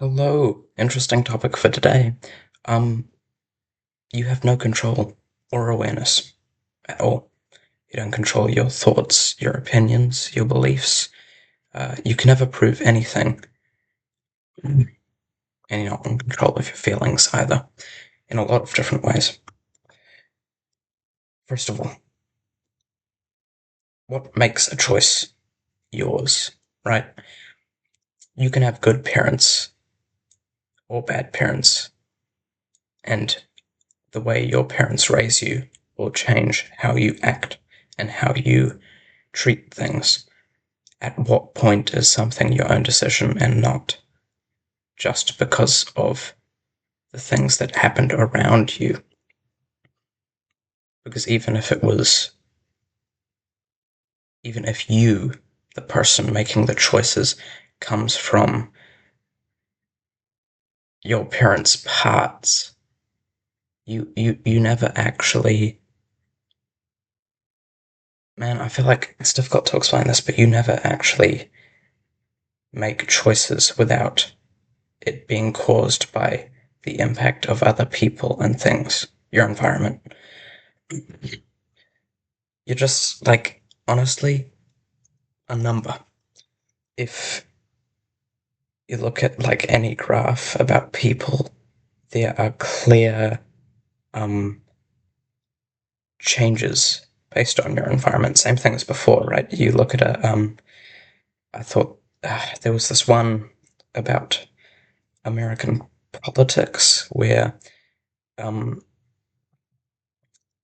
Hello, interesting topic for today. Um, you have no control or awareness at all. You don't control your thoughts, your opinions, your beliefs. You can never prove anything, and you're not in control of your feelings either, in a lot of different ways. First of all, what makes a choice yours, right? You can have good parents or bad parents, and the way your parents raise you will change how you act and how you treat things. At what point is something your own decision and not just because of the things that happened around you? Because even if you, the person making the choices, comes from your parents' parts, you never actually. Man, I feel like it's difficult to explain this, but you never actually make choices without it being caused by the impact of other people and things, your environment. You're just like, honestly, a number. If you look at like any graph about people, there are clear um, changes based on your environment. Same thing as before, right? You look at I thought there was this one about American politics where um,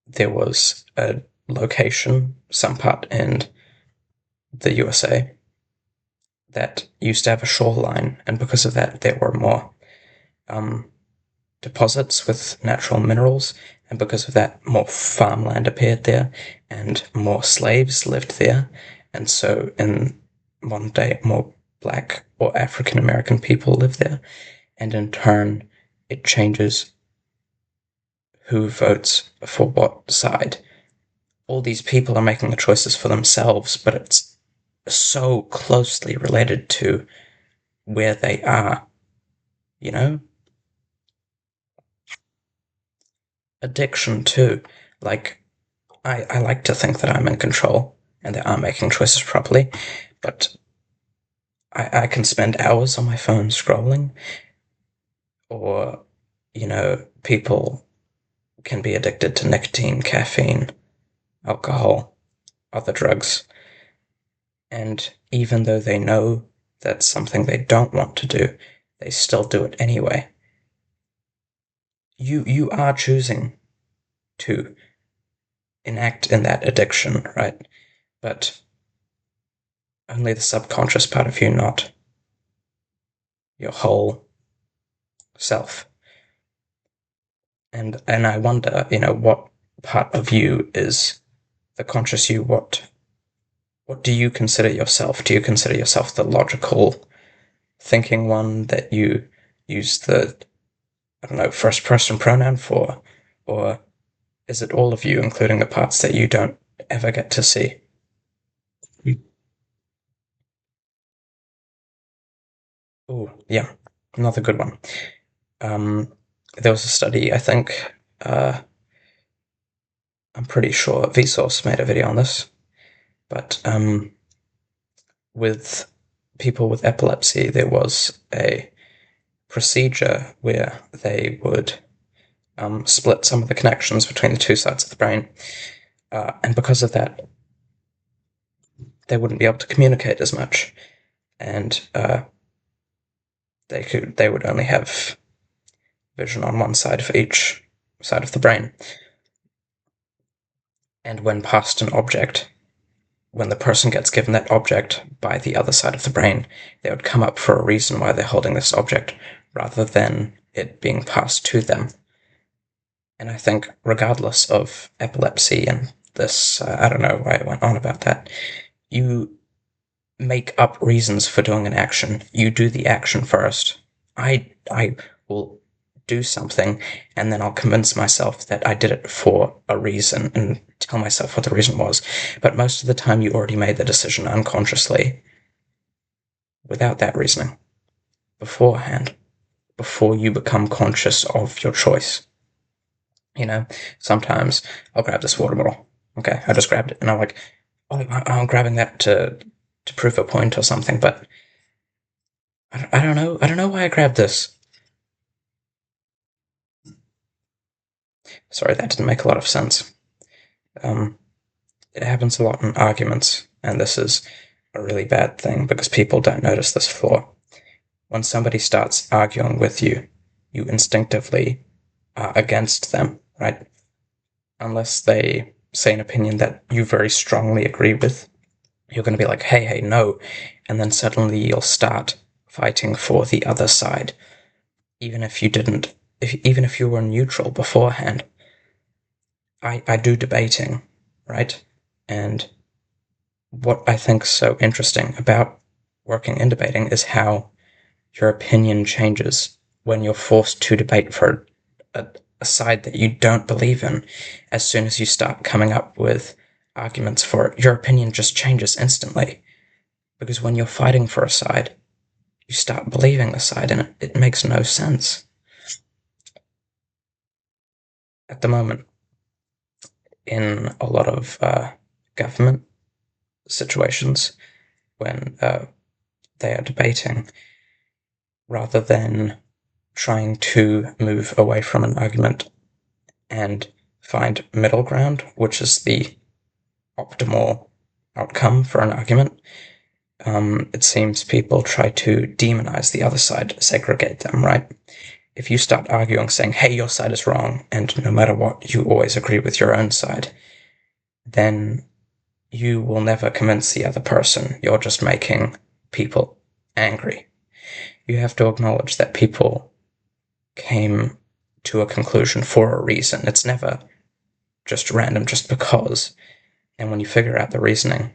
there was a location, some part in the USA, that used to have a shoreline, and because of that, there were more um, deposits with natural minerals, and because of that, more farmland appeared there, and more slaves lived there, and so in modern day, more Black or African American people live there, and in turn, it changes who votes for what side. All these people are making the choices for themselves, but it's so closely related to where they are, you know? Addiction, too. Like, I like to think that I'm in control and that I'm making choices properly, but I can spend hours on my phone scrolling, or, people can be addicted to nicotine, caffeine, alcohol, other drugs, and even though they know that's something they don't want to do, they still do it anyway. You are choosing to enact in that addiction, right? But only the subconscious part of you, not your whole self. And I wonder, what part of you is the conscious you? What do you consider yourself? Do you consider yourself the logical thinking one that you use the, I don't know, first person pronoun for? Or is it all of you, including the parts that you don't ever get to see? Oh, yeah, another good one. Um, there was a study, I think, I'm pretty sure Vsauce made a video on this, but with people with epilepsy, there was a procedure where they would split some of the connections between the two sides of the brain, and because of that, they wouldn't be able to communicate as much, and they would only have vision on one side for each side of the brain. And when past an object, when the person gets given that object by the other side of the brain, they would come up for a reason why they're holding this object rather than it being passed to them. And I think, regardless of epilepsy and this, I don't know why I went on about that, you make up reasons for doing an action. You do the action first. I will do something, and then I'll convince myself that I did it for a reason and tell myself what the reason was. But most of the time, you already made the decision unconsciously without that reasoning beforehand. before you become conscious of your choice. You know, sometimes I'll grab this water bottle. Okay, I just grabbed it, and I'm like, oh, I'm grabbing that to prove a point or something, but I don't know. I don't know why I grabbed this. Sorry, that didn't make a lot of sense. It happens a lot in arguments, and this is a really bad thing because people don't notice this flaw. When somebody starts arguing with you, you instinctively are against them, right? Unless they say an opinion that you very strongly agree with, you're going to be like, hey, no. And then suddenly you'll start fighting for the other side, even if you didn't, even if you were neutral beforehand. I do debating, right? And what I think so interesting about working in debating is how your opinion changes when you're forced to debate for a side that you don't believe in. As soon as you start coming up with arguments for it, your opinion just changes instantly. Because when you're fighting for a side, you start believing the side, and it makes no sense. At the moment, in a lot of government situations, when they are debating, rather than trying to move away from an argument and find middle ground, which is the optimal outcome for an argument, it seems people try to demonize the other side, segregate them, right? If you start arguing saying, hey, your side is wrong, and no matter what, you always agree with your own side, then you will never convince the other person. You're just making people angry. You have to acknowledge that people came to a conclusion for a reason. It's never just random, just because. And when you figure out the reasoning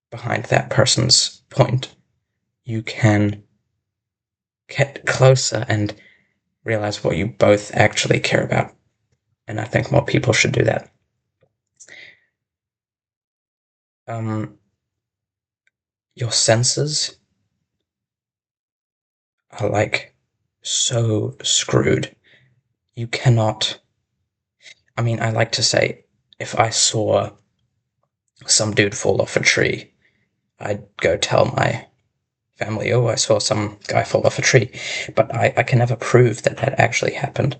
behind that person's point, you can get closer and realize what you both actually care about. And I think more people should do that. Your senses are like so screwed. You cannot. I mean, I like to say, if I saw some dude fall off a tree, I'd go tell my family, oh, I saw some guy fall off a tree. But I can never prove that that actually happened.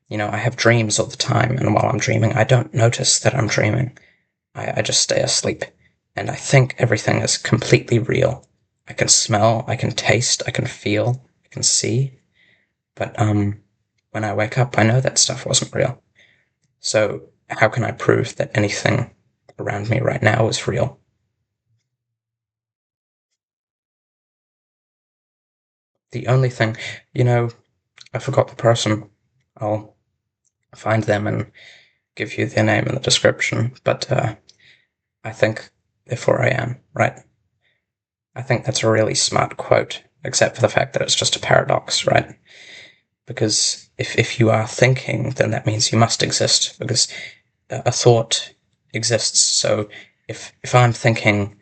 You know, I have dreams all the time, and while I'm dreaming, I don't notice that I'm dreaming. I just stay asleep, and I think everything is completely real. I can smell, I can taste, I can feel, I can see. But when I wake up, I know that stuff wasn't real. So how can I prove that anything around me right now is real? The only thing, you know, I forgot the person. I'll find them and give you their name in the description. But I think therefore I am, right? I think that's a really smart quote, except for the fact that it's just a paradox, right? Because if you are thinking, then that means you must exist, because a thought exists. So if I'm thinking,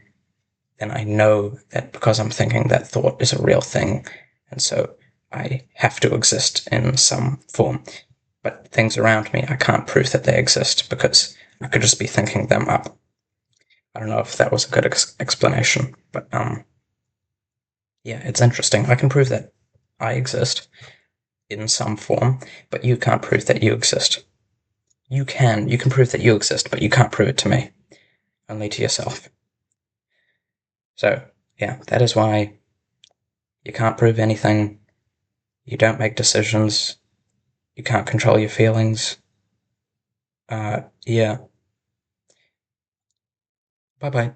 then I know that because I'm thinking, that thought is a real thing, and so I have to exist in some form. But things around me, I can't prove that they exist because I could just be thinking them up. I don't know if that was a good explanation, but yeah, it's interesting. I can prove that I exist in some form, but you can't prove that you exist. You can prove that you exist, but you can't prove it to me, only to yourself. So, yeah, that is why you can't prove anything, you don't make decisions, you can't control your feelings. Yeah. Bye bye.